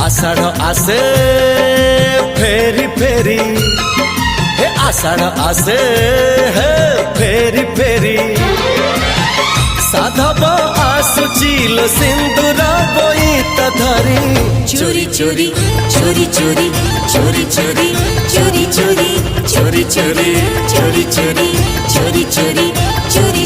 आषाढ़ आसे फेरी फेरी हे आषाढ़ आसे हे फेरी फेरी साधब आसुचिल सिंदूर बोईत धरी चोरी चोरी चोरी चोरी चोरी चोरी चोरी चोरी चोरी चोरी चोरी चोरी चोरी चोरी चोरी चोरी